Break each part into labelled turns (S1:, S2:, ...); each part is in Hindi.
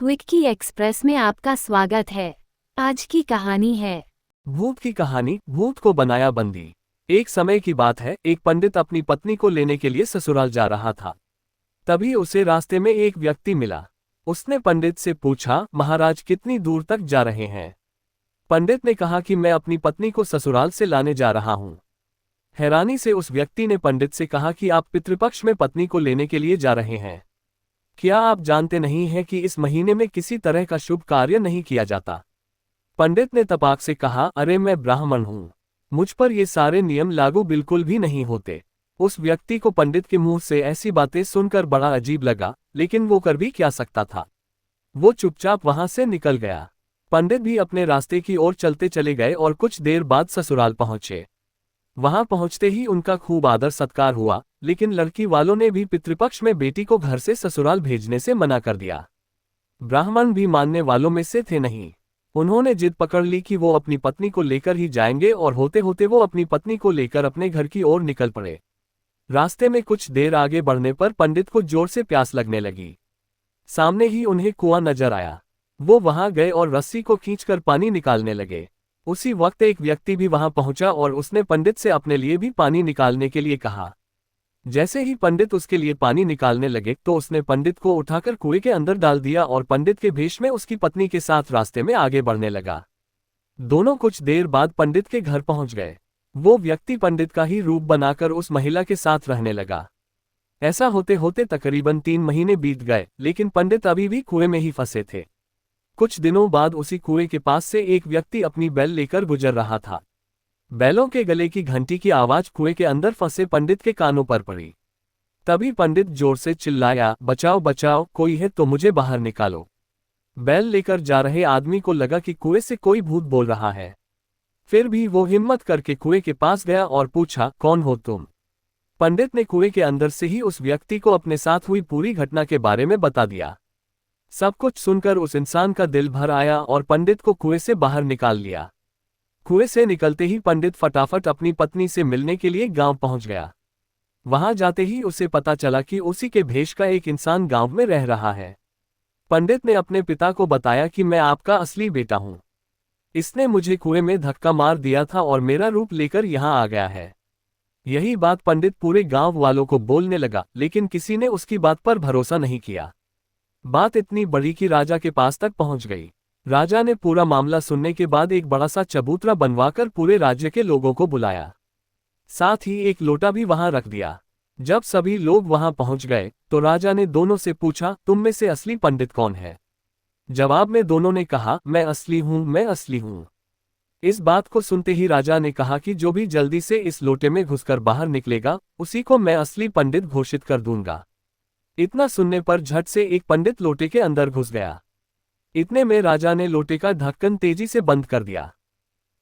S1: विक्की एक्सप्रेस में आपका स्वागत है। आज की कहानी है
S2: भूत की कहानी। भूत को बनाया बंदी। एक समय की बात है, एक पंडित अपनी पत्नी को लेने के लिए ससुराल जा रहा था। तभी उसे रास्ते में एक व्यक्ति मिला। उसने पंडित से पूछा, महाराज कितनी दूर तक जा रहे हैं? पंडित ने कहा कि मैं अपनी पत्नी को ससुराल से लाने जा रहा हूं। हैरानी से उस व्यक्ति ने पंडित से कहा कि आप पितृपक्ष में पत्नी को लेने के लिए जा रहे हैं। क्या आप जानते नहीं हैं कि इस महीने में किसी तरह का शुभ कार्य नहीं किया जाता? पंडित ने तपाक से कहा, अरे मैं ब्राह्मण हूं, मुझ पर ये सारे नियम लागू बिल्कुल भी नहीं होते। उस व्यक्ति को पंडित के मुंह से ऐसी बातें सुनकर बड़ा अजीब लगा, लेकिन वो कर भी क्या सकता था। वो चुपचाप वहां से निकल गया। पंडित भी अपने रास्ते की ओर चलते चले गए और कुछ देर बाद ससुराल पहुंचे। वहां पहुंचते ही उनका खूब आदर सत्कार हुआ, लेकिन लड़की वालों ने भी पितृपक्ष में बेटी को घर से ससुराल भेजने से मना कर दिया। ब्राह्मण भी मानने वालों में से थे नहीं। उन्होंने जिद पकड़ ली कि वो अपनी पत्नी को लेकर ही जाएंगे और होते होते वो अपनी पत्नी को लेकर अपने घर की ओर निकल पड़े। रास्ते में कुछ देर आगे बढ़ने पर पंडित को जोर से प्यास लगने लगी। सामने ही उन्हें कुआं नजर आया। वो वहां गए और रस्सी को खींचकर पानी निकालने लगे। उसी वक्त एक व्यक्ति भी वहां पहुंचा और उसने पंडित से अपने लिए भी पानी निकालने के लिए कहा। जैसे ही पंडित उसके लिए पानी निकालने लगे तो उसने पंडित को उठाकर कुएं के अंदर डाल दिया और पंडित के भेष में उसकी पत्नी के साथ रास्ते में आगे बढ़ने लगा। दोनों कुछ देर बाद पंडित के घर पहुंच गए। वो व्यक्ति पंडित का ही रूप बनाकर उस महिला के साथ रहने लगा। ऐसा होते होते तकरीबन 3 महीने बीत गए, लेकिन पंडित अभी भी कुएं में ही फंसे थे। कुछ दिनों बाद उसी कुएं के पास से एक व्यक्ति अपनी बैल लेकर गुजर रहा था। बैलों के गले की घंटी की आवाज कुएं के अंदर फंसे पंडित के कानों पर पड़ी। तभी पंडित जोर से चिल्लाया, बचाओ बचाओ, कोई है तो मुझे बाहर निकालो। बैल लेकर जा रहे आदमी को लगा कि कुएं से कोई भूत बोल रहा है। फिर भी वो हिम्मत करके कुएं के पास गया और पूछा, कौन हो तुम? पंडित ने कुएं के अंदर से ही उस व्यक्ति को अपने साथ हुई पूरी घटना के बारे में बता दिया। सब कुछ सुनकर उस इंसान का दिल भर आया और पंडित को कुएं से बाहर निकाल लिया। कुएं से निकलते ही पंडित फटाफट अपनी पत्नी से मिलने के लिए गांव पहुंच गया। वहां जाते ही उसे पता चला कि उसी के भेष का एक इंसान गांव में रह रहा है। पंडित ने अपने पिता को बताया कि मैं आपका असली बेटा हूं। इसने मुझे कुएं में धक्का मार दिया था और मेरा रूप लेकर यहां आ गया है। यही बात पंडित पूरे गांव वालों को बोलने लगा, लेकिन किसी ने उसकी बात पर भरोसा नहीं किया। बात इतनी बड़ी कि राजा के पास तक पहुंच गई। राजा ने पूरा मामला सुनने के बाद एक बड़ा सा चबूतरा बनवाकर पूरे राज्य के लोगों को बुलाया। साथ ही एक लोटा भी वहां रख दिया। जब सभी लोग वहां पहुंच गए तो राजा ने दोनों से पूछा, तुम में से असली पंडित कौन है? जवाब में दोनों ने कहा, मैं असली हूं, मैं असली हूं। इस बात को सुनते ही राजा ने कहा कि जो भी जल्दी से इस लोटे में घुसकर बाहर निकलेगा, उसी को मैं असली पंडित घोषित कर दूंगा। इतना सुनने पर झट से एक पंडित लोटे के अंदर घुस गया। इतने में राजा ने लोटे का ढक्कन तेजी से बंद कर दिया।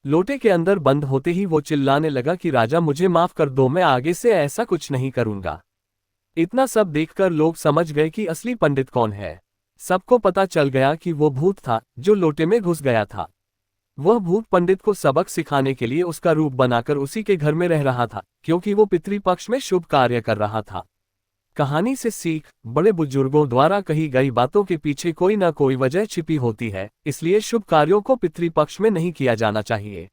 S2: लोटे के अंदर बंद होते ही वो चिल्लाने लगा कि राजा मुझे माफ कर दो, मैं आगे से ऐसा कुछ नहीं करूंगा। इतना सब देखकर लोग समझ गए कि असली पंडित कौन है। सबको पता चल गया कि वो भूत था जो लोटे में घुस गया था। वह भूत पंडित को सबक सिखाने के लिए उसका रूप बनाकर उसी के घर में रह रहा था, क्योंकि वो पितृपक्ष में शुभ कार्य कर रहा था। कहानी से सीख, बड़े बुजुर्गों द्वारा कही गई बातों के पीछे कोई ना कोई वजह छिपी होती है, इसलिए शुभ कार्यों को पितृपक्ष में नहीं किया जाना चाहिए।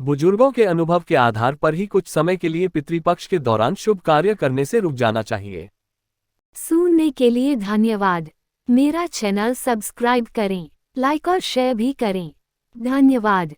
S2: बुजुर्गों के अनुभव के आधार पर ही कुछ समय के लिए पितृपक्ष के दौरान शुभ कार्य करने से रुक जाना चाहिए।
S1: सुनने के लिए धन्यवाद। मेरा चैनल सब्सक्राइब करें, लाइक और शेयर भी करें। धन्यवाद।